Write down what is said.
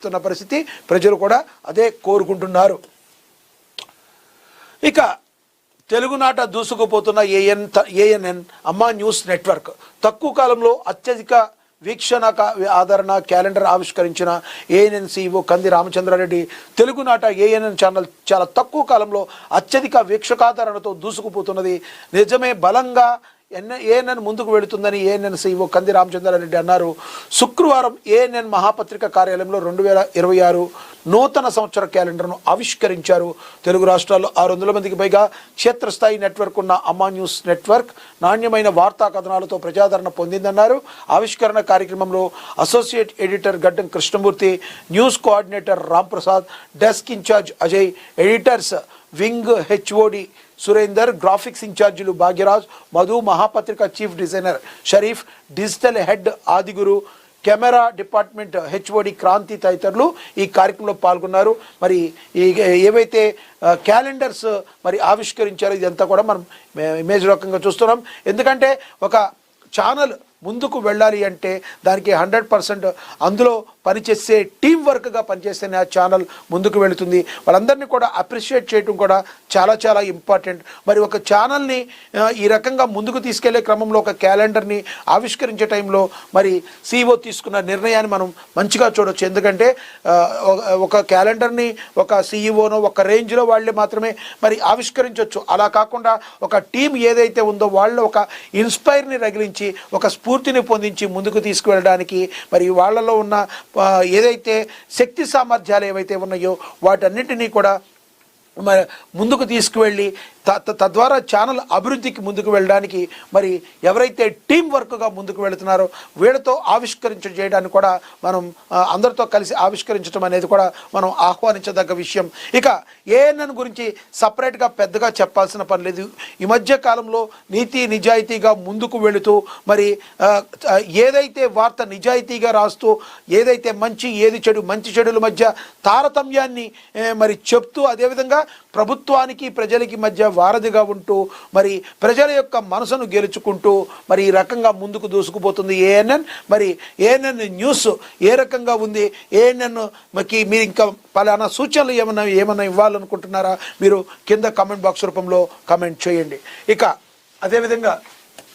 పరిస్థితి ప్రజలు కూడా అదే కోరుకుంటున్నారు. ఇక తెలుగునాట దూసుకుపోతున్న ఏఎన్ఎన్ అమ్మా న్యూస్ నెట్వర్క్ తక్కువ కాలంలో అత్యధిక వీక్షణ ఆదరణ క్యాలెండర్ ఆవిష్కరించిన ఏఎన్ఎన్ CEO కంది రామచంద్రారెడ్డి తెలుగునాట ఏఎన్ఎన్ ఛానల్ చాలా తక్కువ కాలంలో అత్యధిక వీక్షకాదరణతో దూసుకుపోతున్నది నిజమే, బలంగా ఏఎన్ఎన్ ముందుకు వెళుతుందని ఏఎన్ఎన్ CEO కంది రామచంద్రారెడ్డి అన్నారు. శుక్రవారం ఏఎన్ఎన్ మహాపత్రిక కార్యాలయంలో 2026 నూతన సంవత్సర క్యాలెండర్ను ఆవిష్కరించారు. తెలుగు రాష్ట్రాల్లో 600 మందికి పైగా క్షేత్రస్థాయి నెట్వర్క్ ఉన్న అమ్మా న్యూస్ నెట్వర్క్ నాణ్యమైన వార్తా కథనాలతో ప్రజాదరణ పొందిందన్నారు. ఆవిష్కరణ కార్యక్రమంలో associate editor Gaddam Krishnamurthy, news coordinator Ramprasad, desk incharge Ajay, editors wing HOD Surender, graphics ఇన్ఛార్జీలు Bhagyaraj, Madhu, Mahapatrika chief designer Sharif, digital head Adiguru, camera department HOD Kranti తదితరులు ఈ కార్యక్రమంలో పాల్గొన్నారు. మరి ఏవైతే క్యాలెండర్స్ మరి ఆవిష్కరించారో ఇదంతా కూడా మనం ఇమేజ్ రకంగా చూస్తున్నాం. ఎందుకంటే ఒక ఛానల్ ముందుకు వెళ్ళాలి అంటే దానికి 100% అందులో పనిచేసే టీం వర్క్గా పనిచేస్తేనే ఆ ఛానల్ ముందుకు వెళుతుంది. వాళ్ళందరినీ కూడా అప్రిషియేట్ చేయడం కూడా చాలా చాలా ఇంపార్టెంట్. మరి ఒక ఛానల్ని ఈ రకంగా ముందుకు తీసుకెళ్లే క్రమంలో ఒక క్యాలెండర్ని ఆవిష్కరించే టైంలో మరి CEO తీసుకున్న నిర్ణయాన్ని మనం మంచిగా చూడవచ్చు. ఎందుకంటే ఒక క్యాలెండర్ని ఒక CEOనో ఒక రేంజ్లో వాళ్ళే మాత్రమే మరి ఆవిష్కరించవచ్చు. అలా కాకుండా ఒక టీం ఏదైతే ఉందో వాళ్ళు ఒక ఇన్స్పైర్ని రగిలించి ఒక స్ఫూర్తిని పొందించి ముందుకు తీసుకువెళ్ళడానికి మరి వాళ్ళలో ఉన్న ఏదైతే శక్తి సామర్థ్యాలు ఏవైతే ఉన్నాయో వాటన్నిటినీ కూడా మరి ముందుకు తీసుకువెళ్ళి తద్వారా ఛానల్ అభివృద్ధికి ముందుకు వెళ్ళడానికి మరి ఎవరైతే టీం వర్క్గా ముందుకు వెళుతున్నారో వీళ్ళతో చేయడానికి కూడా మనం అందరితో కలిసి ఆవిష్కరించడం అనేది కూడా మనం ఆహ్వానించదగ్గ విషయం. ఇక ఏఎన్ఎన్ గురించి సపరేట్గా పెద్దగా చెప్పాల్సిన పని లేదు. ఈ మధ్య కాలంలో నీతి నిజాయితీగా ముందుకు వెళుతూ మరి ఏదైతే వార్త నిజాయితీగా రాస్తూ ఏదైతే మంచి ఏది చెడు మంచి చెడుల మధ్య తారతమ్యాన్ని మరి చెప్తూ అదేవిధంగా ప్రభుత్వానికి ప్రజలకి మధ్య వారధిగా ఉంటూ మరి ప్రజల యొక్క మనసును గెలుచుకుంటూ మరి ఈ రకంగా ముందుకు దూసుకుపోతుంది ఏఎన్ఎన్. మరి ఏఎన్ఎన్ న్యూస్ ఏ రకంగా ఉంది, ఏఎన్ఎన్ మకి మీరు ఇంకా పలానా సూచనలు ఏమన్నా ఇవ్వాలనుకుంటున్నారా మీరు కింద కామెంట్ బాక్స్ రూపంలో కామెంట్ చేయండి. ఇక అదేవిధంగా